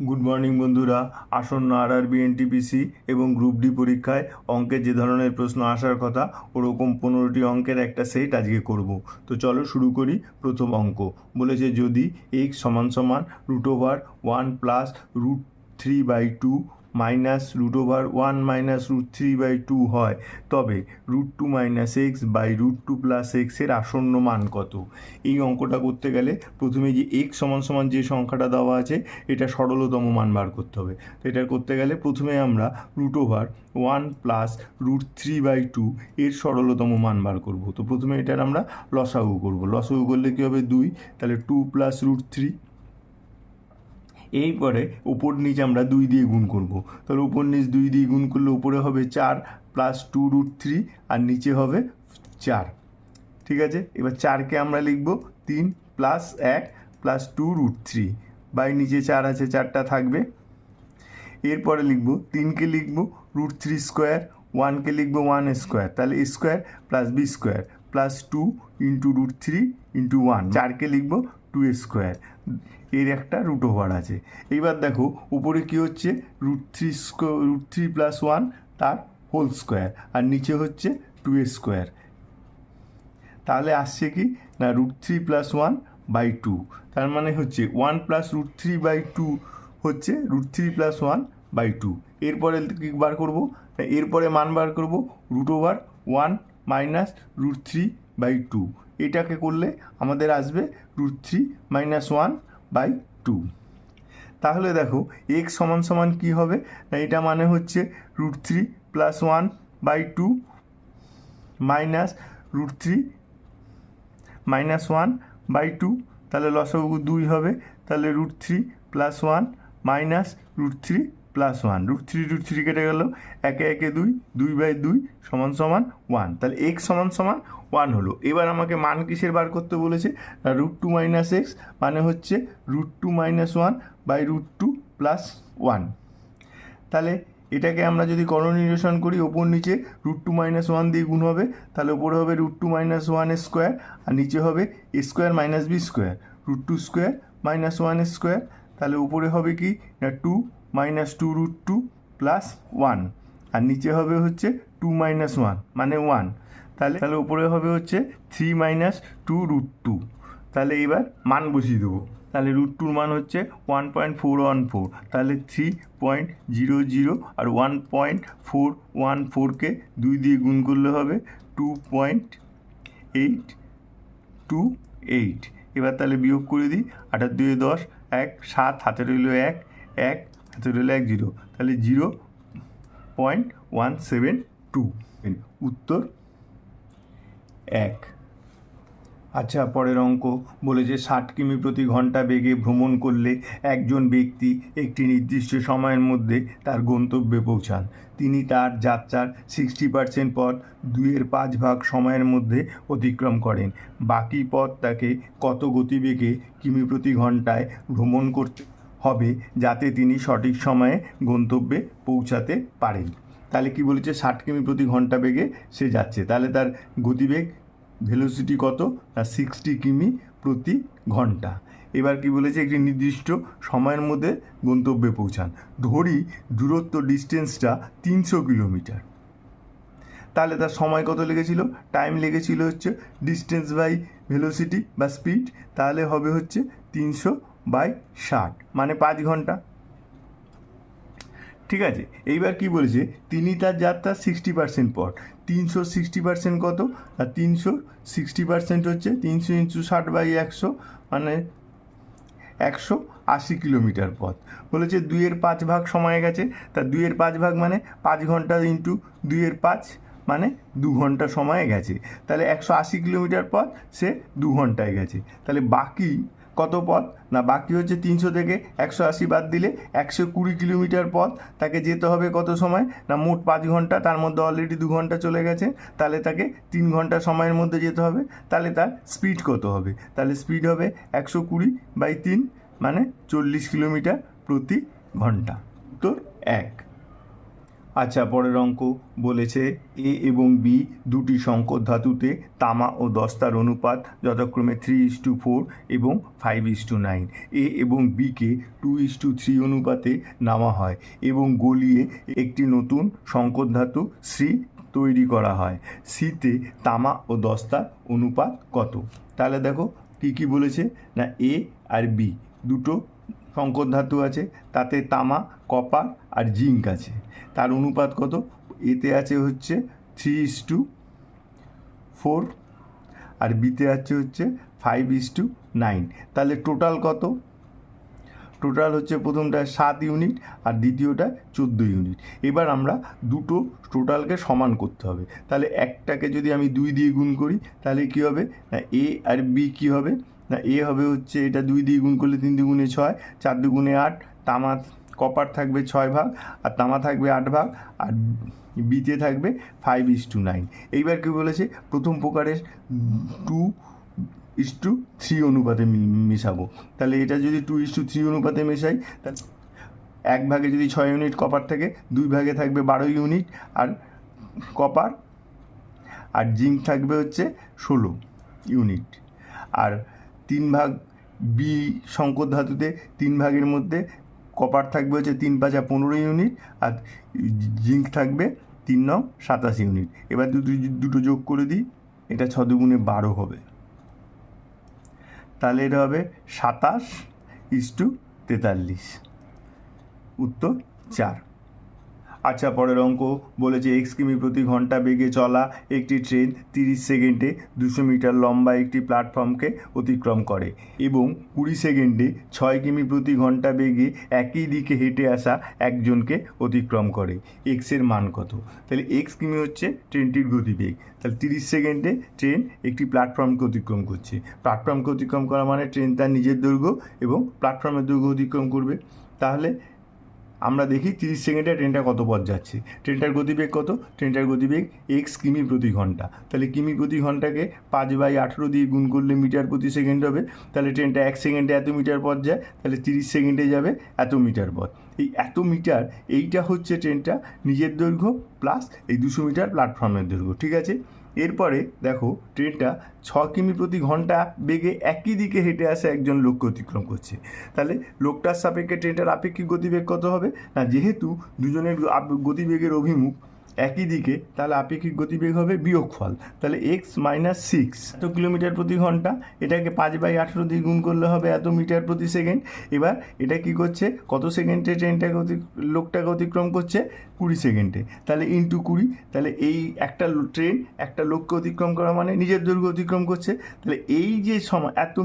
Good morning বন্ধুরা। আসন্ন RRB, NTPC এবং গ্রুপ ডি পরীক্ষায় অঙ্কের যে ধরনের প্রশ্ন আসার কথা ওরকম 15টি অঙ্কের একটা সেট আজকে করব। তো চলো শুরু করি। প্রথম অঙ্ক বলেছে যদি এক্স সমান সমান √1 + √3/2 মাইনাস √1 - √3/2 হয়, তবে √2 - x/√2 + x এর আসন্ন মান কত? এই অঙ্কটা করতে গেলে প্রথমে যে এক্স সমান সমান যে সংখ্যাটা দেওয়া আছে এটা সরলতম মান বার করতে হবে। তো এটা করতে গেলে প্রথমে আমরা √1 + √3/2 এর সরলতম মান বার করব। তো প্রথমে এটার আমরা লসাগু করব। লসাগু করলে কী হবে? 2, তাহলে 2 + √3। এইপরে ওপর নিচ আমরা 2 দিয়ে গুণ করব। তাহলে ওপর নিচ 2 দিয়ে গুণ করলে উপরে হবে 4 + 2√3 আর নিচে হবে 4। ঠিক আছে, এবার 4কে আমরা লিখব 3 + 1 + 2√3 বাই নিচে 4 আছে, 4টা থাকবে। এরপরে লিখব 3কে লিখব √3², 1কে লিখব 1², তাহলে a² + b² + 2 × √3 × 1, 4কে লিখব 2a²। এর একটা √ আছে। এইবার দেখো উপরে কি হচ্ছে? √3 + 1 তার হোল স্কোয়ার আর নিচে হচ্ছে 2a²। তাহলে আসছে কি না √3 + 1/2, তার মানে হচ্ছে 1 + √3/2 হচ্ছে √3 + 1/2। এরপরে কী বার করব? এরপরে মান বার করব √1 - √3/2। এটাকে করলে আমাদের আসবে √3 - 1/2। তাহলে দেখো এক্স সমান সমান কী হবে না, এটা মানে হচ্ছে √3 + 1/2 মাইনাস √3 - 1/2, তাহলে লসাগু 2 হবে। তাহলে √3 + 1 মাইনাস √3 + 1, √3 কেটে গেল, 1 1 2, 2/2 = 1। তাহলে এক্স সমান সমান 1 হলো। এবার আমাকে মান কিসের বার করতে বলেছে? √2 - x মানে হচ্ছে √2 - 1/√2 + 1। তাহলে এটাকে আমরা যদি করণীয়সন করি, ওপর নিচে √2 - 1 দিয়ে গুণ হবে, তাহলে ওপরে হবে √2 - 1² আর নিচে হবে a² - b², √2² - 1²। তাহলে উপরে হবে কি না 2 - 2√2 + 1 আর নিচে হবে হচ্ছে 2 - 1 মানে 1। তাহলে উপরে হবে হচ্ছে 3 - 2√2। তাহলে এবার মান বসিয়ে দেবো। তাহলে √2 মান হচ্ছে 1.414, তাহলে 3.00 আর 1.414কে 2 দিয়ে গুণ করলে হবে 2.828। এবার তাহলে বিয়োগ করে দিই, 8 × 2 = 10, 1 7 হাতে রইল 1 1 হাতে রইল 1 0, তাহলে 0.172। উত্তর 1। আচ্ছা, পরের অঙ্ক বলেছে 60 কিমি প্রতি ঘন্টা বেগে ভ্রমণ করলে একজন ব্যক্তি একটি নির্দিষ্ট সময়ের মধ্যে তার গন্তব্যে পৌঁছান। তিনি তার যাত্রার 60% পথ 2/5 সময়ের মধ্যে অতিক্রম করেন। বাকি পথ তাকে কত গতিবেগে কিমি প্রতি ঘন্টায় ভ্রমণ করতে হবে যাতে তিনি সঠিক সময়ে গন্তব্যে পৌঁছাতে পারেন? তাহলে কি বলেছে? 60 কিমি প্রতি ঘন্টা বেগে সে যাচ্ছে, তাহলে তার গতিবেগ ভেলোসিটি কত না 60 কিমি প্রতি ঘন্টা। এবার কি বলেছে? একটি নির্দিষ্ট সময়ের মধ্যে গন্তব্যে পৌঁছান। ধরি দূরত্ব ডিস্টেন্সটা 300 কিলোমিটার, তাহলে তার সময় কত লেগেছিল? টাইম লেগেছিল হচ্ছে ডিস্টেন্স বাই ভেলোসিটি বা স্পিড, তাহলে হবে হচ্ছে 300/60 মানে 5 ঘন্টা। ঠিক আছে, এইবার কি বলেছে? তিনি তার যাত্রার 60% পথ, 300 60% কত? আর 300 60% হচ্ছে 300 × 60/100 মানে 180 কিলোমিটার পথ। বলেছে 2/5 সময় গেছে, তা 2/5 মানে 5 ঘন্টা ইন্টু 2/5 মানে 2 ঘন্টা সময় গেছে। তাহলে 180 কিলোমিটার পথ সে 2 ঘন্টায় গেছে। তাহলে বাকি কত পথ না, বাকি হচ্ছে 300 থেকে 180 বাদ দিলে 120 কিলোমিটার পথ তাকে যেতে হবে কত সময় না মোট 5 ঘন্টা, তার মধ্যে অলরেডি 2 ঘন্টা চলে গেছে, তাহলে তাকে 3 ঘন্টা সময়ের মধ্যে যেতে হবে। তাহলে তার স্পিড কত হবে? তাহলে স্পিড হবে 120/3 মানে 40 কিলোমিটার প্রতি ঘন্টা। উত্তর 1। আচ্ছা, পরের অঙ্ক বলেছে এ এবং বি দুটি সংকর ধাতুতে তামা ও দস্তার অনুপাত যথাক্রমে 3:4 এবং 5:9। এ এবং বিকে 2:3 অনুপাতে নামা হয় এবং গলিয়ে একটি নতুন সংকর ধাতু সি তৈরি করা হয়। সিতে তামা ও দস্তার অনুপাত কত? তাহলে দেখো কী কী বলেছে না, এ আর বি দুটো সংকর ধাতু আছে, তাতে তামা, কপার আর জিঙ্ক আছে। তার অনুপাত কত? এতে আছে হচ্ছে 3:4 আর বিতে আছে হচ্ছে 5:9। তাহলে টোটাল কত? টোটাল হচ্ছে প্রথমটা 7 ইউনিট আর দ্বিতীয়টা 14 ইউনিট। এবার আমরা দুটো টোটালকে সমান করতে হবে। তাহলে একটাকে যদি আমি 2 দিয়ে গুণ করি তাহলে কী হবে না, এ আর বি কী হবে না, এ হবে হচ্ছে এটা 2 দিয়ে গুণ করলে 3 দুগুণে 6, 4 দুগুণে 8, তামা কপার থাকবে 6 ভাগ আর তামা থাকবে 8 ভাগ আর বিতে থাকবে 5:9। এইবার কী বলেছে, প্রথম প্রকারের 2:3 অনুপাতে মেশাবো। তাহলে এটা যদি 2:3 অনুপাতে মেশাই, তাহলে 1 ভাগে যদি 6 ইউনিট কপার থাকে, 2 ভাগে থাকবে 12 ইউনিট আর কপার, আর জিঙ্ক থাকবে হচ্ছে 16 ইউনিট। আর 3 ভাগ বি সংকর ধাতুতে 3 ভাগের মধ্যে কপার থাকবে হচ্ছে 3 × 5 = 15 ইউনিট আর জিঙ্ক থাকবে 3 × 9 = 27 ইউনিট। এবার দুটো যোগ করে দিই, এটা 6 দুগুণে 12 হবে। তাহলে এটা হবে 27:43, উত্তর 4। আচ্ছা, পরের অঙ্ক বলেছে এক্স কিমি প্রতি ঘন্টা বেগে চলা একটি ট্রেন 30 সেকেন্ডে 200 মিটার লম্বা একটি প্ল্যাটফর্মকে অতিক্রম করে এবং 20 সেকেন্ডে 6 কিমি প্রতি ঘন্টা বেগে একই দিকে হেঁটে আসা একজনকে অতিক্রম করে। এক্সের মান কত? তাহলে এক্স কিমি হচ্ছে ট্রেনটির গতিবেগ। তাহলে 30 সেকেন্ডে ট্রেন একটি প্ল্যাটফর্মকে অতিক্রম করছে। প্ল্যাটফর্মকে অতিক্রম করা মানে ট্রেন তার নিজের দৈর্ঘ্য এবং প্ল্যাটফর্মের দৈর্ঘ্য অতিক্রম করবে। তাহলে আমরা দেখি 30 সেকেন্ডে ট্রেনটা কত পথ যাচ্ছে। ট্রেনটার গতিবেগ কত? ট্রেনটার গতিবেগ এক্স কিমি প্রতি ঘন্টা। তাহলে কিমি প্রতি ঘন্টাকে 5/18 দিয়ে গুণ করলে মিটার প্রতি সেকেন্ড হবে। তাহলে ট্রেনটা 1 সেকেন্ডে এত মিটার পথ যায়, তাহলে 30 সেকেন্ডে যাবে এত মিটার পথ। এই এত মিটার, এইটা হচ্ছে ট্রেনটা নিজের দৈর্ঘ্য প্লাস এই 200 মিটার প্ল্যাটফর্মের দৈর্ঘ্য। ঠিক আছে, এরপরে দেখো ট্রেনটা 6 কিমি প্রতি ঘন্টা বেগে একই দিকে হেঁটে আসা একজন লোককে অতিক্রম করছে। তাহলে লোকটার সাপেক্ষে ট্রেনটার আপেক্ষিক গতিবেগ কত হবে না, যেহেতু দুজনের গতিবেগের অভিমুখ একই দিকে, তাহলে আপেক্ষিক গতিবেগ হবে বিয়োগফল। তাহলে x - 6 এত কিলোমিটার প্রতি ঘন্টা, এটাকে 5/18 দিয়ে গুণ করলে হবে এত মিটার প্রতি সেকেন্ড। এবার এটা কি করছে, কত সেকেন্ডে ট্রেনটাকে লোকটাকে অতিক্রম করছে? 20 সেকেন্ডে। তাহলে ইন্টু 20, তাহলে এই একটা ট্রেন একটা লোককে অতিক্রম করা মানে নিজের দৈর্ঘ্য অতিক্রম করছে। তাহলে এই যে সময় এত,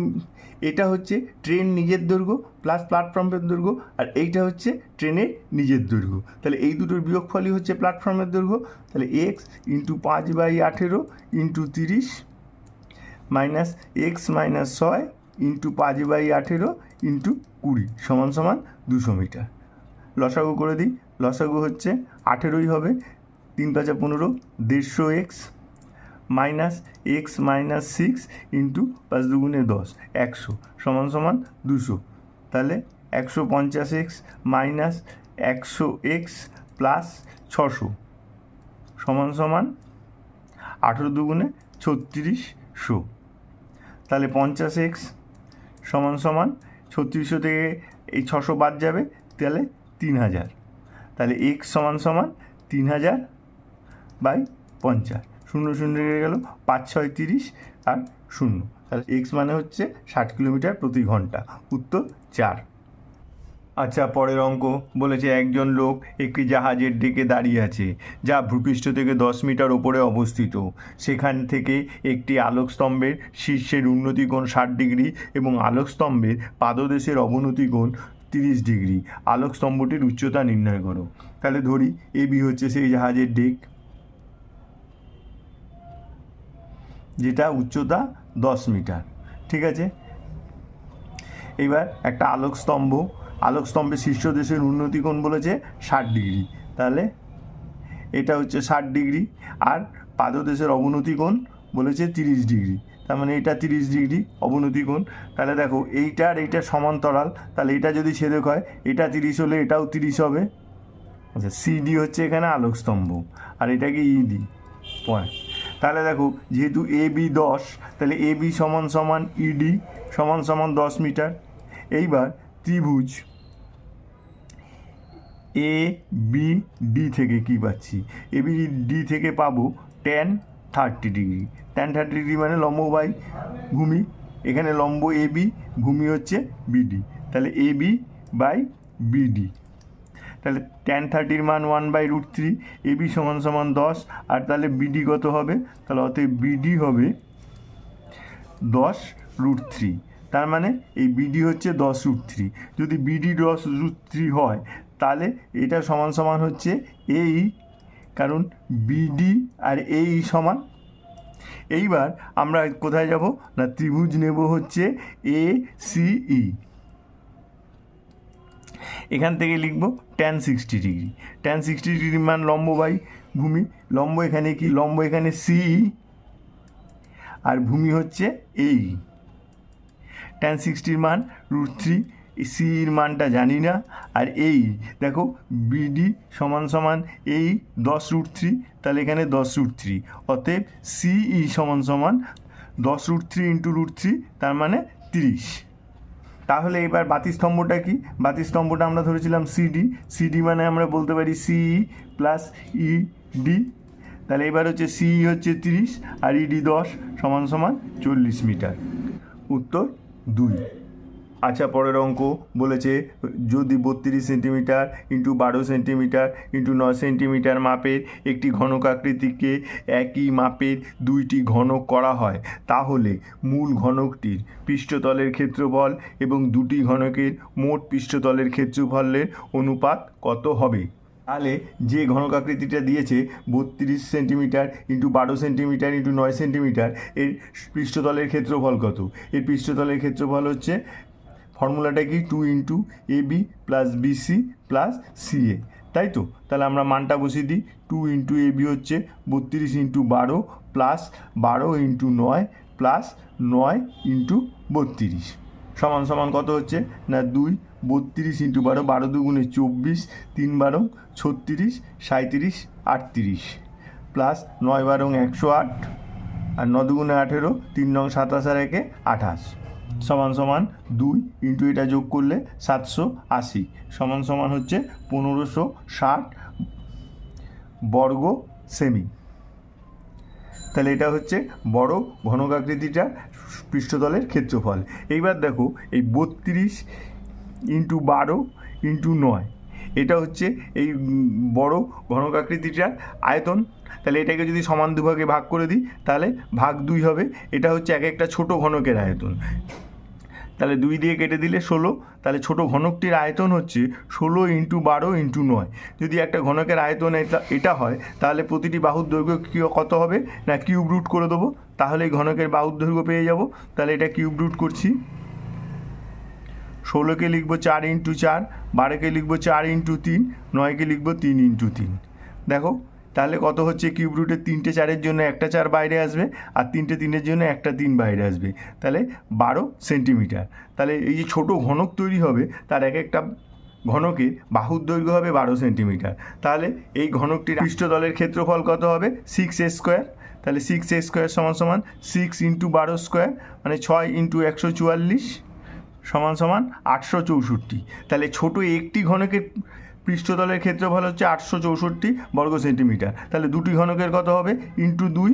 এটা হচ্ছে ট্রেন নিজের দৈর্ঘ্য প্লাস প্ল্যাটফর্মের দৈর্ঘ্য, আর এইটা হচ্ছে ট্রেনের নিজের দৈর্ঘ্য। তাহলে এই দুটোর বিয়োগফলই হচ্ছে প্ল্যাটফর্মের দৈর্ঘ্য। তাহলে x × 5/18 × 30 মাইনাস x - 6 × 5/18 × 20 = 200 মিটার। লসাগু করে দিই, লসাগু হচ্ছে 18ই হবে, 3 × 5 = 15, 150x মাইনাস x - 6 × 5 দুগুণে 10, 100 = 200। তাহলে 150x মাইনাস 100x প্লাস 600 = 18 দুগুণে 3600। তাহলে 50x = 3600 থেকে এই 600 বাদ যাবে, তাহলে 3000। তাহলে x = 3000/50, 0 0 রেখে গেল, 5 × 6 = 30 আর 0। তাহলে এক্স মানে হচ্ছে 60 কিলোমিটার প্রতি ঘন্টা, উত্তর 4। আচ্ছা, পরের অঙ্ক বলেছে একজন লোক একটি জাহাজের ডেকে দাঁড়িয়ে আছে যা ভূপৃষ্ঠ থেকে 10 মিটার ওপরে অবস্থিত। সেখান থেকে একটি আলোকস্তম্ভের শীর্ষের উন্নতি কোণ 60 ডিগ্রি এবং আলোকস্তম্ভের পাদদেশের অবনতি কোণ 30 ডিগ্রি। আলোকস্তম্ভটির উচ্চতা নির্ণয় করো। তাহলে ধরি এবি হচ্ছে সেই জাহাজের ডেক, যেটা উচ্চতা 10 মিটার। ঠিক আছে, এবার একটা আলোকস্তম্ভের শীর্ষদেশের উন্নতি কোণ বলেছে 60 ডিগ্রি। তাহলে এটা হচ্ছে 60 ডিগ্রি আর পাদদেশের অবনতি কোণ বলেছে 30 ডিগ্রি। তার মানে এটা 30 ডিগ্রি অবনতি কোণ। তাহলে দেখো এইটা আর এইটা সমান্তরাল, তাহলে এটা যদি ছেদক হয়, এটা 30 হলে এটাও 30 হবে, আচ্ছা, সিডি হচ্ছে এখানে আলোক স্তম্ভ, আর এটাকে ইডি পয়েন্ট। তাহলে দেখো যেহেতু এ বি 10, তাহলে এ বি সমান সমান ইডি সমান সমান 10 মিটার। এইবার ত্রিভুজ এ বি ডি থেকে কী পাচ্ছি? এ বি ডি থেকে পাবো tan 30 ডিগ্রি। tan 30 ডিগ্রি মানে লম্ব বাই ভূমি, এখানে লম্ব এ বি, ভূমি হচ্ছে বিডি, তাহলে এ বি বাই বিডি। তাহলে tan 30 মান 1/√3, এ বি সমান সমান 10, আর তাহলে বিডি কত হবে? তাহলে অতএব বিডি হবে 10√3। তার মানে এই বিডি হচ্ছে 10√3। যদি বিডি 10√3 হয় তাহলে এটা সমান সমান হচ্ছে এই, কারণ বিডি আর এই সমান। এইবার আমরা কোথায় যাব না, ত্রিভুজ নেব হচ্ছে এ সিই। এখান থেকে লিখব tan 60 ডিগ্রি। tan 60 ডিগ্রি মান লম্ব বাই ভূমি, লম্ব এখানে কি? লম্ব এখানে সিই, আর ভূমি হচ্ছে এই। tan 60 মান √3, সিইর মানটা জানি না, আর এই দেখো বিডি সমান সমান এই 10√3, তাহলে এখানে 10√3, অতএব সিই সমান সমান 10√3 × √3, তার মানে 30। তাহলে এবার বাতিস্তম্ভটা কি? বাতিস্তম্ভটা আমরা ধরেছিলাম সিডি, সিডি মানে আমরা বলতে পারি সিই প্লাস ইডি। তাহলে এবার হচ্ছে সিই হচ্ছে 30 আর ইডি 10 সমান সমান 40 মিটার। উত্তর 2। আচ্ছা, পরের অঙ্ক বলেছে যদি 32 centimetre into 12 centimetre into 9 centimetre মাপের একটি ঘনকাকৃতিকে একই মাপের দুইটি ঘনক করা হয়, তাহলে মূল ঘনকটির পৃষ্ঠতলের ক্ষেত্রফল এবং দুটি ঘনকের মোট পৃষ্ঠতলের ক্ষেত্রফলের অনুপাত কত হবে? তাহলে যে ঘনকাকৃতিটা দিয়েছে 32 centimetre into 12 centimetre into 9 centimetre, এর পৃষ্ঠতলের ক্ষেত্রফল কত? এর পৃষ্ঠতলের ক্ষেত্রফল হচ্ছে, ফর্মুলাটা কি? 2 × AB plus BC plus CA, তাই তো? তাহলে আমরা মানটা বসিয়ে দিই। 2 × AB হচ্ছে 32 × 12 প্লাস 12 × 9 প্লাস 9 × 32 সমান সমান কত হচ্ছে না 2। 32 × 12, 12 দুগুণে 24, 3 12 36, 37 38 প্লাস 9 12 108, আর 9 দুগুণে 18, 3 9 27 আর 1 28 সমান সমান 2 ইন্টু এটা যোগ করলে 780 সমান সমান হচ্ছে 1560 বর্গ সেমি। তাহলে এটা হচ্ছে বড় ঘনকাকৃতিটার পৃষ্ঠতলের ক্ষেত্রফল। এইবার দেখো এই 32 × 12 × 9, এটা হচ্ছে এই বড় ঘনকাকৃতিটার আয়তন। তাহলে এটাকে যদি সমান দুভাগে ভাগ করে দিই তাহলে ভাগ 2 হবে। এটা হচ্ছে এক একটা ছোট ঘনকের আয়তন, তাহলে 2 দিয়ে কেটে দিলে 16। তাহলে ছোট ঘনকটির আয়তন হচ্ছে 16 × 12 × 9। যদি একটা ঘনকের আয়তন এটা হয় তাহলে প্রতিটি বাহুর দৈর্ঘ্য কত হবে না কিউব রুট করে দেবো, তাহলে এই ঘনকের বাহুর দৈর্ঘ্য পেয়ে যাব। তাহলে এটা কিউব রুট করছি। 16কে লিখবো 4 × 4, 12কে লিখবো 4 × 3, 9কে লিখবো 3 × 3। দেখো তাহলে কত হচ্ছে কিউব রুটের 3টে 4-এর জন্য একটা 4 বাইরে আসবে, আর 3টে 3-এর জন্য একটা 3 বাইরে আসবে, তাহলে 12 সেন্টিমিটার। তাহলে এই যে ছোটো ঘনক তৈরি হবে তার এক একটা ঘনকের বাহুর দৈর্ঘ্য হবে 12 সেন্টিমিটার। তাহলে এই ঘনকটির পৃষ্ঠতলের ক্ষেত্রফল কত হবে? 6a²। তাহলে 6a² সমান সমান 6 × 12² মানে 6 × 144 সমান সমান 864। তাহলে ছোটো একটি ঘনকের পৃষ্ঠতলের ক্ষেত্রফল হচ্ছে 864 বর্গ সেন্টিমিটার। তাহলে দুটি ঘনকের কত হবে? × 2,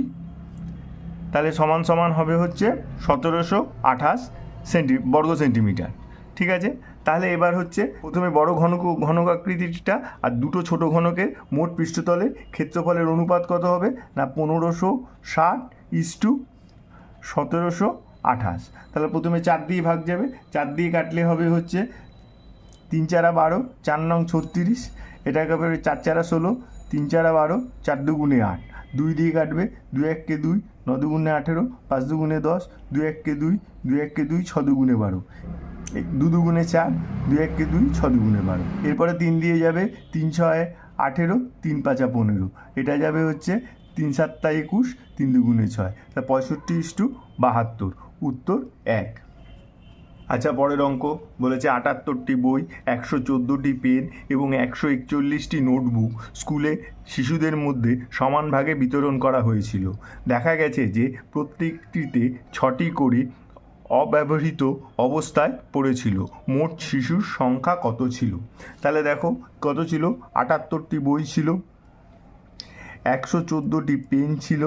তাহলে সমান সমান হবে হচ্ছে 1728 বর্গ সেন্টিমিটার। ঠিক আছে, তাহলে এবার হচ্ছে প্রথমে বড় ঘনকাকৃতিটা আর দুটো ছোট ঘনকের মোট পৃষ্ঠতলের ক্ষেত্রফলের অনুপাত কত হবে না 1560:1728। তাহলে প্রথমে 4 দিয়ে ভাগ যাবে, 4 দিয়ে কাটলে হবে হচ্ছে 3 4 12, 4 9 36, এটাকে হবে 4 4 16, 3 4 12, 4 2 8, 2 দিয়ে কাটবে, 2 1 কে 2, 9 2 18, 5 2 10, 2 1 কে 2, 2 1 কে 2, 6 2 12, 2 2 4, 2 1 কে 2, 6 2 12। এরপরে 3 দিয়ে যাবে, 3 6 18, 3 5 15, এটা যাবে হচ্ছে 3 7 21, 3 2 6, তা 65:72, উত্তর 1। আচ্ছা, পরের অঙ্ক বলেছে 78টি বই, 114টি পেন এবং 141টি নোটবুক স্কুলে শিশুদের মধ্যে সমান ভাগে বিতরণ করা হয়েছিল। দেখা গেছে যে প্রত্যেকটিতে 6টি করে অব্যবহৃত অবস্থায় পড়েছিল। মোট শিশুর সংখ্যা কত ছিল? তাহলে দেখো কত ছিল। 78টি বই ছিল, 114টি পেন ছিল,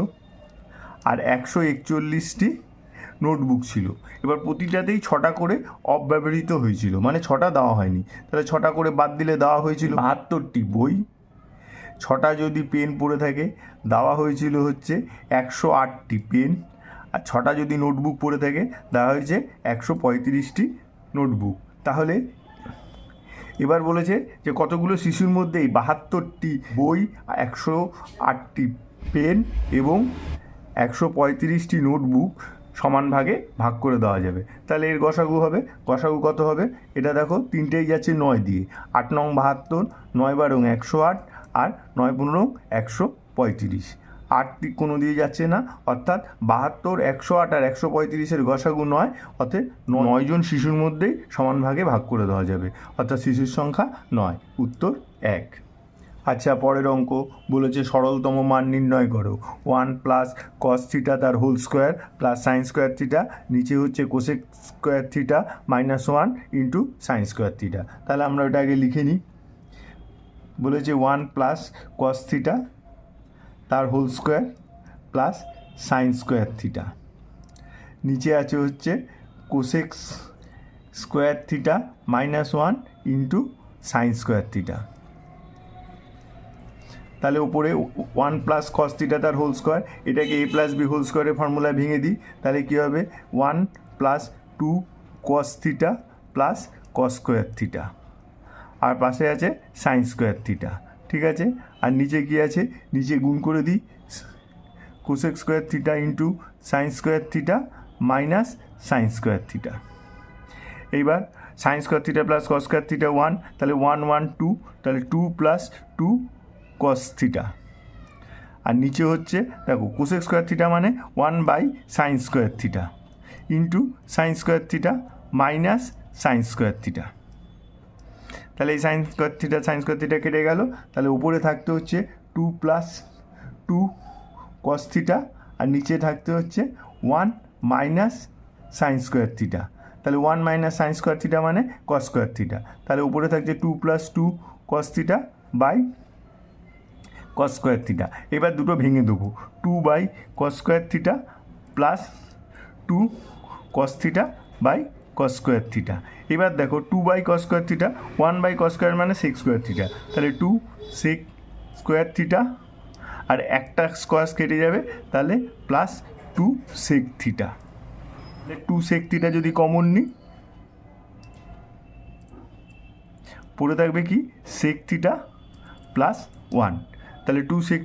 আর 141টি নোটবুক ছিল। এবার প্রতিটাতেই 6টা করে অব্যবহৃত হয়েছিল, মানে 6টা দেওয়া হয়নি। তাহলে 6টা করে বাদ দিলে দেওয়া হয়েছিল 72টি বই। 6টা যদি পেন পড়ে থাকে দেওয়া হয়েছিল হচ্ছে 108টি পেন, আর 6টা যদি নোটবুক পড়ে থাকে দেওয়া হয়েছে 135টি নোটবুক। তাহলে এবার বলেছে যে কতগুলো শিশুর মধ্যে এই 72টি বই, 108টি পেন এবং 135টি নোটবুক সমান ভাগে ভাগ করে দেওয়া যাবে। তাহলে এর গসাগু হবে, গসাগু কত হবে? এটা দেখো তিনটেই যাচ্ছে 9 দিয়ে। 8 নং 72, 9 বারং 108, আর 9 15 135। 8 কোনো দিয়ে যাচ্ছে না, অর্থাৎ 72, 108 আর 135-এর গসাগু 9, অর্থাৎ 9 জন শিশুর মধ্যেই সমান ভাগে ভাগ করে দেওয়া যাবে, অর্থাৎ শিশুর সংখ্যা 9। উত্তর 1। আচ্ছা, পরের অঙ্ক বলেছে সরলতম মান নির্ণয় করো। 1 প্লাস কস থিটা তার whole square plus sine square theta, নিচে হচ্ছে cosec square theta -1 into sine square theta. তাহলে আমরা ওটা আগে লিখে নিই। বলেছে 1 প্লাস কস থিটা তার whole square plus sine square theta, নিচে আছে হচ্ছে cosec square theta -1 into sine square theta. তাহলে উপরে 1 প্লাস কস থিটা তার হোল স্কোয়ার, এটাকে a প্লাস বি হোল স্কোয়ারের ফর্মুলায় ভেঙে দিই। তাহলে কী হবে? 1 plus 2 cos theta plus cos square theta, আর পাশে আছে সাইন স্কোয়ার থিটা। ঠিক আছে, আর নিচে কী আছে? নিচে গুণ করে দিই, cosec square theta into sine square theta minus sine square theta. এইবার sine square theta plus cos square theta 1, তাহলে 1 1 2, তাহলে 2 প্লাস 2 কস থিটা। আর নিচে হচ্ছে দেখো কোসেক স্কোয়ার থিটা মানে 1 by sine square theta into sine square theta minus sine square theta. তাহলে এই sign square theta কেটে গেল। তাহলে উপরে থাকতে হচ্ছে 2 প্লাস 2 কস থিটা, আর নিচে থাকতে হচ্ছে 1 মাইনাস সাইন স্কোয়ার থিটা। তাহলে 1 মাইনাস সাইন স্কোয়ার থিটা মানে কস স্কোয়ার থিটা। তাহলে উপরে থাকছে 2 plus 2 cos theta by cos square theta. এবার দুটো ভেঙে দেবো, 2 by cos square theta plus 2 cos theta by cos square theta. এবার দেখো 2 by cos square theta, 1 by cos square মানে সেক স্কোয়ার থিটা। তাহলে 2 সেক স্কোয়ার থিটা, আর একটা square কেটে যাবে, তাহলে প্লাস 2 সেক থিটা। তাহলে 2 সেক থিটা যদি কমন নিই, পড়ে থাকবে কি? Sec theta plus 1। তাহলে 2 সেক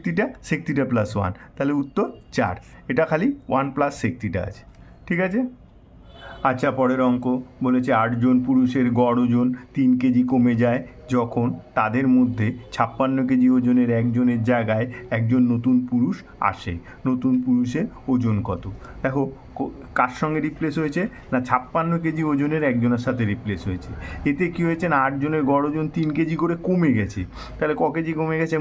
থিটা প্লাস 1, তাহলে উত্তর 4। এটা খালি 1 প্লাস সেক থিটা আছে। ঠিক আছে। আচ্ছা, পরের অঙ্ক বলেছে 8 জন পুরুষের গড় ওজন 3 কেজি কমে যায় যখন তাদের মধ্যে 56 কেজি ওজনের একজনের জায়গায় একজন নতুন পুরুষ আসে। নতুন পুরুষের ওজন কত? দেখো কার সঙ্গে রিপ্লেস হয়েছে না, 56 কেজি ওজনের একজনের সাথে রিপ্লেস হয়েছে। এতে কি হয়েছে না, 8 জনের গড় ওজন 3 কেজি করে কমে গেছে। তাহলে ক কেজি কমে গেছে?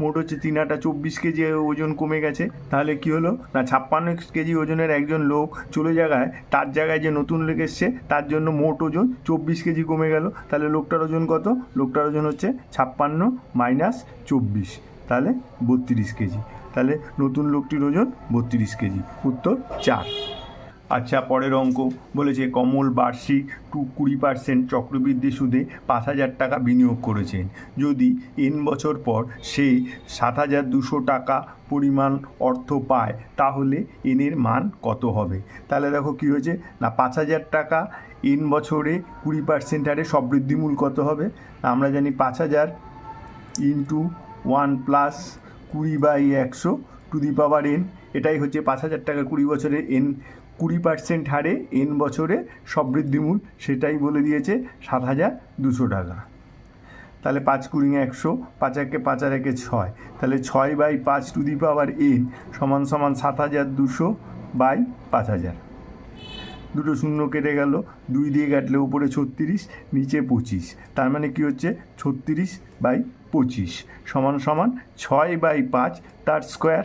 মোট হচ্ছে 3 8 24 কেজি ওজন কমে গেছে। তাহলে কি হলো না, 56 কেজি ওজনের একজন লোক চলে জায়গায় তার জায়গায় যে নতুন লোক এসছে তার জন্য মোট ওজন 24 কেজি কমে গেল। তাহলে লোকটার ওজন কত? লোকটার ওজন হচ্ছে 56 মাইনাস 24, তাহলে 32 কেজি। তাহলে নতুন লোকটির ওজন 32 কেজি। উত্তর 4। আচ্ছা, পরের অঙ্ক বলেছে কমল বার্ষিক 20% চক্রবৃদ্ধি সুদে 5,000 টাকা বিনিয়োগ করেছেন। যদি n বছর পর সে 7,200 টাকা পরিমাণ অর্থ পায় তাহলে এর মান কত হবে? তাহলে দেখো কী হয়েছে না, 5,000 টাকা n বছরে 20% হারে সবৃদ্ধিমূল কত হবে? আমরা জানি 5,000 into 1 plus 20/100 to the power n। এটাই হচ্ছে 5,000 টাকা 20 বছরে n 20% হারে n বছরে সবৃদ্ধিমূল, সেটাই বলে দিয়েছে 7,200 টাকা। তাহলে 5 × 100, 5 1 5 আর 1 6, তাহলে 6/5 টু দি পাওয়ার n সমান 7,200/5000। দুটো শূন্য কেটে গেল, 2 দিয়ে কাটলে উপরে 36, নিচে 25, তার মানে কি হচ্ছে 36/25 সমান সমান 6/5 তার স্কোয়ার।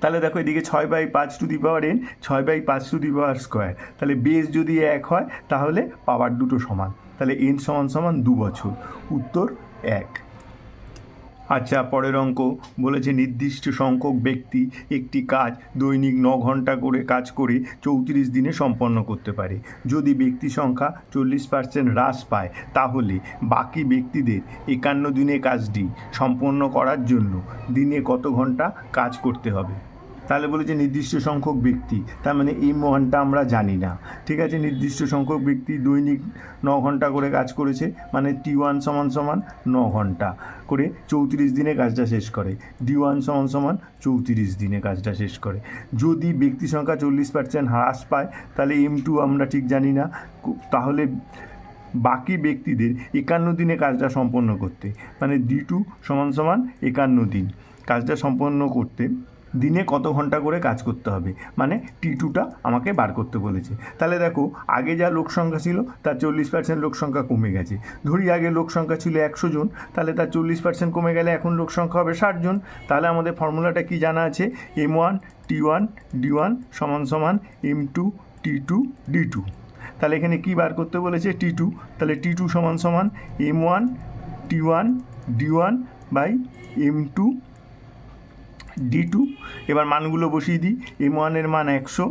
তাহলে দেখো এদিকে 6/5 to the power n, 6/5 to the power square, তাহলে বেস যদি 1 হয় তাহলে পাওয়ার দুটো সমান, তাহলে n সমান সমান 2 বছর, উত্তর 1। আচ্ছা, পরের অঙ্ক বলেছে নির্দিষ্ট সংখ্যক ব্যক্তি একটি কাজ দৈনিক 9 ঘন্টা করে কাজ করে 34 দিনে সম্পন্ন করতে পারে। যদি ব্যক্তি সংখ্যা 40% হ্রাস পায় তাহলে বাকি ব্যক্তিদের 51 দিনে কাজটি সম্পন্ন করার জন্য দিনে কত ঘন্টা কাজ করতে হবে। তাহলে বলেছে নির্দিষ্ট সংখ্যক ব্যক্তি, তার মানে এই মহানটা আমরা জানি না। ঠিক আছে, নির্দিষ্ট সংখ্যক ব্যক্তি দৈনিক 9 ঘন্টা করে কাজ করেছে, মানে T1 সমান সমান 9 ঘন্টা করে 34 দিনে কাজটা শেষ করে, D1 সমান সমান 34 দিনে কাজটা শেষ করে। যদি ব্যক্তি সংখ্যা 40% হ্রাস পায় তাহলে M2 আমরা ঠিক জানি না, তাহলে বাকি ব্যক্তিদের 51 দিনে কাজটা সম্পন্ন করতে, মানে D2 সমান সমান 51 দিন কাজটা সম্পন্ন করতে দিনে কত ঘন্টা করে কাজ করতে হবে, মানে T2টা আমাকে বার করতে বলেছে। তাহলে দেখো আগে যা লোক সংখ্যা ছিল তার 40% লোক সংখ্যা কমে গেছে। ধরি আগে লোক সংখ্যা ছিল 100 জন, তাহলে তার 40% কমে গেলে এখন লোক সংখ্যা হবে 60 জন। তাহলে আমাদের ফর্মুলাটা কি জানা আছে, M1 T1 D1 সমান সমান M2 T2 D2। তাহলে এখানে কি বার করতে বলেছে, T2, তাহলে T2 সমান সমান M1 T1 D1 by M2 D2। এবার মানগুলো বসিয়ে দিই, M1 এর মান 100,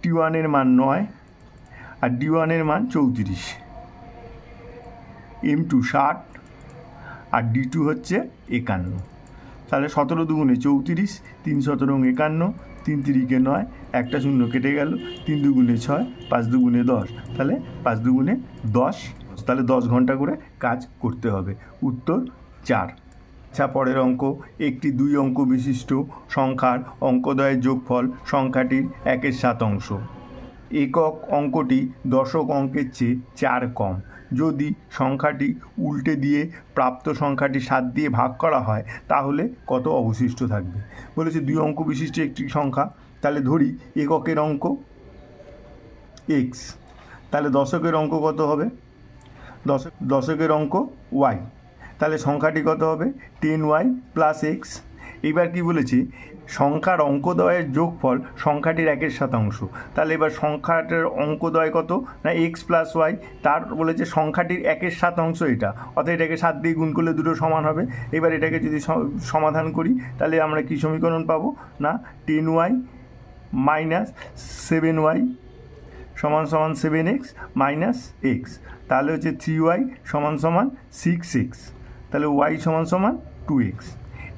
T1 এর মান 9 আর D1 এর মান 34, M2 60 আর D2 হচ্ছে 51। তাহলে 17 দুগুণে 34, 3 17 51, 3 3 9, একটা শূন্য কেটে গেল, 3 দুগুণে 6, 5 দুগুণে 10, তাহলে 5 দুগুণে 10, তাহলে 10 ঘন্টা করে কাজ করতে হবে, উত্তর 4। আচ্ছা, পরের অঙ্ক, একটি 2 অঙ্ক বিশিষ্ট সংখ্যার অঙ্কদ্বয়ের যোগফল সংখ্যাটির 1/7 অংশ। একক অঙ্কটি দশক অঙ্কের চেয়ে 4 কম। যদি সংখ্যাটি উল্টে দিয়ে প্রাপ্ত সংখ্যাটি 7 দিয়ে ভাগ করা হয় তাহলে কত অবশিষ্ট থাকবে। বলেছে 2 অঙ্ক বিশিষ্ট একটি সংখ্যা, তাহলে ধরি এককের অঙ্ক x, তাহলে দশকের অঙ্ক কত হবে, দশকের অঙ্ক y, তাহলে সংখ্যাটি কত হবে 10y প্লাস x। এবার কি বলেছি, সংখ্যার অঙ্কদ্বয়ের যোগফল সংখ্যাটির 1/7 অংশ। তাহলে এবার সংখ্যাটার অঙ্কদ্বয় কত না x প্লাস y, তার বলেছে সংখ্যাটির 1/7 অংশ এটা, অর্থাৎ এটাকে 7 দিয়ে গুণ করলে দুটো সমান হবে। এবার এটাকে যদি সমাধান করি তাহলে আমরা কি সমীকরণ পাবো না 10y মাইনাস 7y সমান সমান 7x মাইনাস x, তাহলে হচ্ছে 3y সমান সমান 6x, তাহলে y সমান সমান 2x।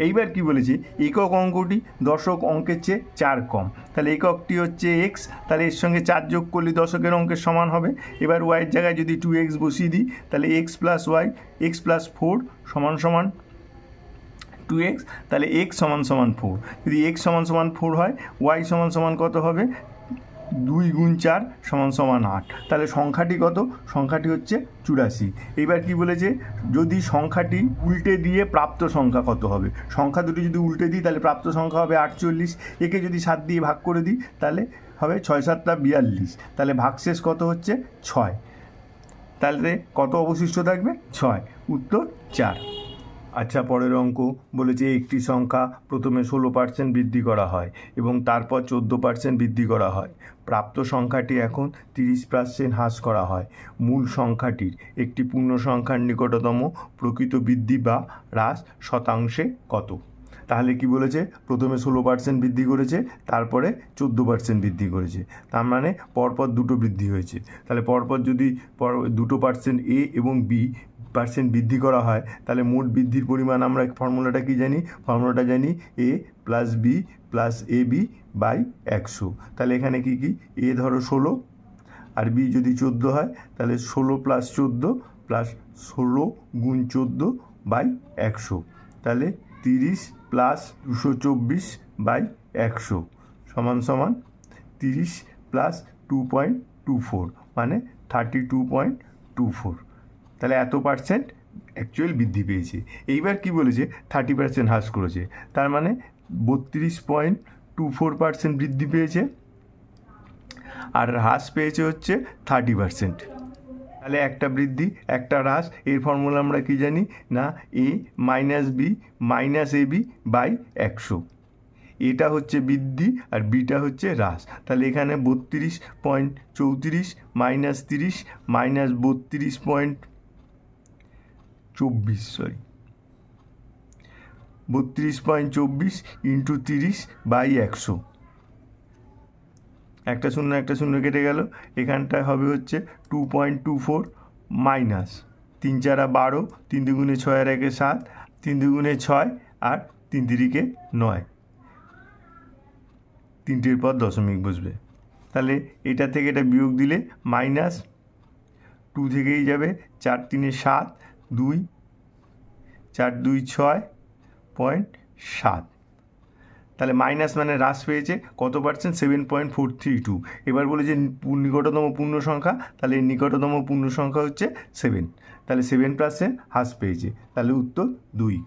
এইবার কি বলেছি, একক অঙ্কটি দশক অঙ্কের চেয়ে 4 কম, তাহলে এককটি হচ্ছে x, তাহলে এর সঙ্গে 4 যোগ করলে দশকের অঙ্কের সমান হবে। এবার y এর জায়গায় যদি 2x বসিয়ে দিই তাহলে x plus y, x plus 4 সমান সমান 2x, তাহলে x সমান সমান 4। যদি x সমান সমান 4 হয়, y সমান সমান কত হবে, 2 গুণ 4 সমান সমান 8, তাহলে সংখ্যাটি কত, সংখ্যাটি হচ্ছে 84। এইবার কি বলেছে, যদি সংখ্যাটি উল্টে দিয়ে প্রাপ্ত সংখ্যা কত হবে, সংখ্যা দুটি যদি উল্টে দিই তাহলে প্রাপ্ত সংখ্যা হবে 48, একে যদি 7 দিয়ে ভাগ করে দিই তাহলে হবে 6 7 42, তাহলে ভাগশেষ কত হচ্ছে 6, তাহলে কত অবশিষ্ট থাকবে 6, উত্তর 4। আচ্ছা, পরের অঙ্ক বলেছে একটি সংখ্যা প্রথমে 16% বৃদ্ধি করা হয় এবং তারপর 14% বৃদ্ধি করা হয়। প্রাপ্ত সংখ্যাটি এখন 30% হ্রাস করা হয়। মূল সংখ্যাটির একটি পূর্ণ সংখ্যার নিকটতম প্রকৃত বৃদ্ধি বা হ্রাস শতাংশে কত। তাহলে কি বলেছে, প্রথমে 16% বৃদ্ধি করেছে, তারপরে 14% বৃদ্ধি করেছে, তার মানে পরপর দুটো বৃদ্ধি হয়েছে। তাহলে পরপর যদি 2% a এবং b পার্সেন্ট বৃদ্ধি করা হয় তাহলে মোট বৃদ্ধির পরিমাণ আমরা ফর্মুলাটা কি জানি, ফর্মুলাটা জানি a plus b plus ab by 100। তাহলে এখানে কি কি, a ধরো 16 আর b যদি 14 হয় তাহলে 16 প্লাস 14 প্লাস 16 গুণ 14 বাই 100, তাহলে 30 প্লাস 224 বাই 100 সমান সমান 30 প্লাস 2.24 মানে 32.24, তাহলে এত পার্সেন্ট অ্যাকচুয়াল বৃদ্ধি পেয়েছে। এইবার কি বলেছে 30% হ্রাস করেছে, তার মানে 32.24 24% বৃদ্ধি পেয়েছে, আর হ্রাস পেয়েছে হচ্ছে 30%। তাহলে একটা বৃদ্ধি একটা হ্রাস, এর ফর্মুলা আমরা কি জানি না, a minus B minus A B by 100। এটা হচ্ছে বৃদ্ধি আর বিটা হচ্ছে হ্রাস। তাহলে এখানে 32.34 মাইনাস 30 মাইনাস 32.24 ইন্টু 30 বাই 100। একটা শূন্য কেটে গেল, এখানটায় হবে হচ্ছে 2.24 মাইনাস 3 4 12, 3 দুগুণে 6 আর 1 7, 3 দুগুণে 6 আর 3 তিরিকে 9, 3টির পর দশমিক বসবে। তাহলে এটা থেকে এটা বিয়োগ দিলে মাইনাস 2 থেকেই যাবে, 4 3 7, 2 4 2 6.7। তাহলে মাইনাস মানে হ্রাস পেয়েছে কত পার্সেন্ট, 7.432। এবার বলে যে নিকটতম পূর্ণ সংখ্যা, তাহলে নিকটতম পূর্ণ সংখ্যা হচ্ছে 7, তাহলে 7% হ্রাস পেয়েছে, তাহলে উত্তর 2।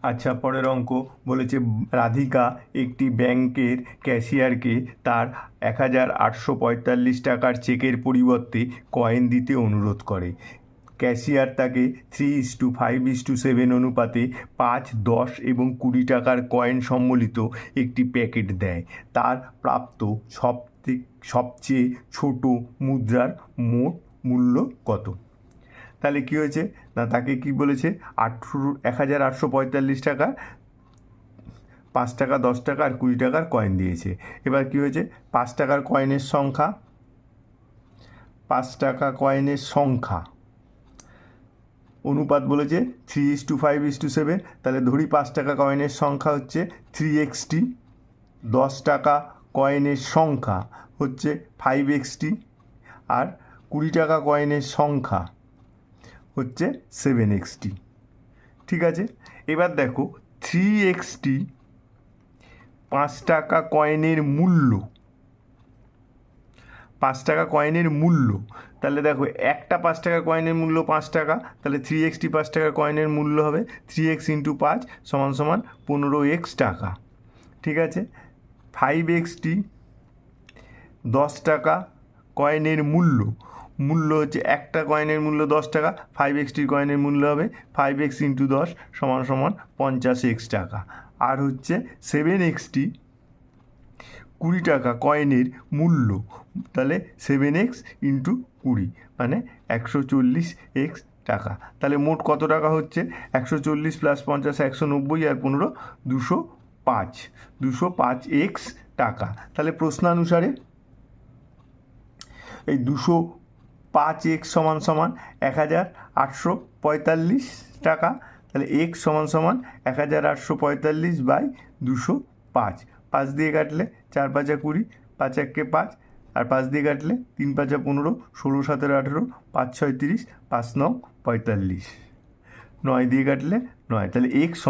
আচ্ছা, পরের অঙ্ক বলেছে রাধিকা একটি ব্যাংকের ক্যাশিয়ারকে তার 1845 টাকার চেকের পরিবর্তে কয়েন দিতে অনুরোধ করে। ক্যাশিয়ার তাকে 3:5:7 অনুপাতে 5, 10 এবং 20 টাকার কয়েন সম্বলিত একটি প্যাকেট দেয়। তার প্রাপ্ত সবচেয়ে ছোট মুদ্রার মোট মূল্য কত? তাহলে কী হয়েছে না, তাকে কি বলেছে, 1845 টাকা, 5 টাকা, 10 টাকা আর 20 টাকার কয়েন দিয়েছে। এবার কি হয়েছে, 5 টাকার কয়েনের সংখ্যা, 5 টাকা কয়েনের সংখ্যা অনুপাত বলেছে 3:5:7। তাহলে ধরি 5 টাকা কয়েনের সংখ্যা হচ্ছে 3xt, 10 টাকা কয়েনের সংখ্যা হচ্ছে 5xt, আর 20 টাকা কয়েনের সংখ্যা হচ্ছে 7xt। ঠিক আছে, এবার দেখো 3xt 5 টাকা কয়েনের মূল্য, 5 টাকা কয়েনের মূল্য। তাহলে দেখো একটা 5 টাকা কয়েনের মূল্য 5 টাকা, তাহলে 3xt 5 টাকা কয়েনের মূল্য হবে 3x × 5 = 15x টাকা। ঠিক আছে, 5xt 10 টাকা কয়েনের মূল্য, মূল্য হচ্ছে একটা কয়েনের মূল্য 10 টাকা, 5xt কয়েনের মূল্য হবে 5x × 10 = 50x টাকা। আর হচ্ছে 7xt 20 টাকা কয়েনের মূল্য, তাহলে 7x × 20 মানে 140x টাকা। তাহলে মোট কত টাকা হচ্ছে, 140 + 50 190 আর 15 205, 205x টাকা। তাহলে প্রশ্নানুসারে এই 205x = 1845 টাকা। তাহলে x = 1845/205। 5 দিয়ে কাটলে 4 5 20, 5 1 5, আর 5 দিয়ে কাটলে 3 5 15, 16 17 18, 5 6 30, 5 9 45, 9 দিয়ে কাটলে 9। তাহলে x =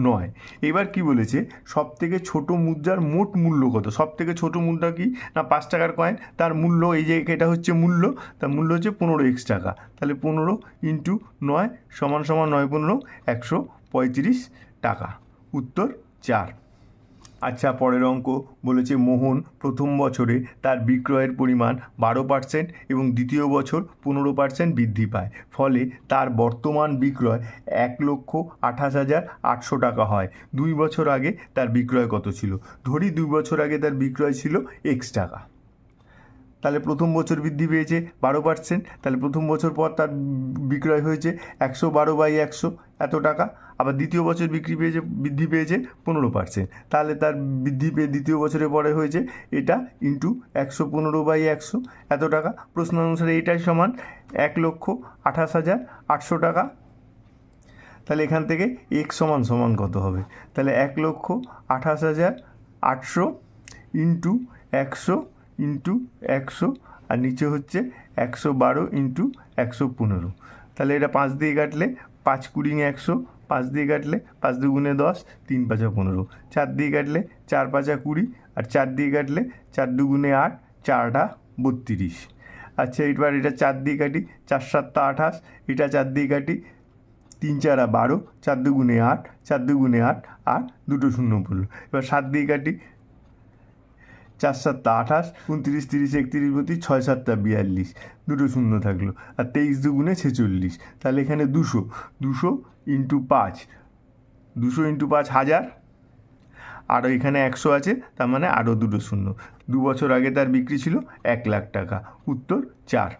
9। এবার কি বলেছে, সব থেকে ছোট মুদ্রার মোট মূল্য কত? সব থেকে ছোট মুদ্রা কি না, 5 টাকার কয়েন, তার মূল্য এই যে এটা হচ্ছে মূল্য, তার মূল্য হচ্ছে 15x টাকা। তাহলে 15 × 9 = 9 15 135 টাকা। উত্তর 4। আচ্ছা, পরের অঙ্ক বলেছে মোহন প্রথম বছরে তার বিক্রয়ের পরিমাণ 12% এবং দ্বিতীয় বছর 15% বৃদ্ধি পায়। ফলে তার বর্তমান বিক্রয় 1,28,800 টাকা হয়। 2 বছর আগে তার বিক্রয় কত ছিল? ধরি 2 বছর আগে তার বিক্রয় ছিল x টাকা। তাহলে প্রথম বছর বৃদ্ধি পেয়েছে 12%, তাহলে প্রথম বছর পর তার বিক্রয় হয়েছে 112/100 এত টাকা। আবার দ্বিতীয় বছর বৃদ্ধি পেয়েছে 15%, তাহলে তার বৃদ্ধি পেয়ে দ্বিতীয় বছরের পরে হয়েছে এটা ইন্টু 115/100 এত টাকা। প্রশ্ন অনুসারে এটাই সমান 1,28,800 টাকা। তাহলে এখান থেকে x সমান কত হবে? তাহলে 1,28,800 ইন্টু 100 ইন্টু 100, আর নিচে হচ্ছে 112 ইন্টু 115। তাহলে এটা 5 দিয়ে কাটলে 5 20 100, 5 দিয়ে কাটলে 5 2 10, 3 5 15, 4 দিয়ে কাটলে 4 5 20, আর 4 দিয়ে কাটলে 4 2 8, 4 32। আচ্ছা, এবার এটা 4 দিয়ে কাটি, 4 7 28, এটা 4 দিয়ে কাটি, 3 4 12, 4 2 8, 4 2 8, আর দুটো শূন্য পড়লো। এবার 7 দিয়ে কাটি, 4 7 28, 29 30 31 32, 6 7 42, দুটো শূন্য থাকলো, আর 23 দুগুণে 46, তাহলে এখানে 200, 200 ইন্টু 5, 200 ইন্টু 5 1000, আরও এখানে 100 আছে, তার মানে আরও দুটো শূন্য। 2 বছর আগে তার বিক্রি ছিল 1 লাখ টাকা। উত্তর 4।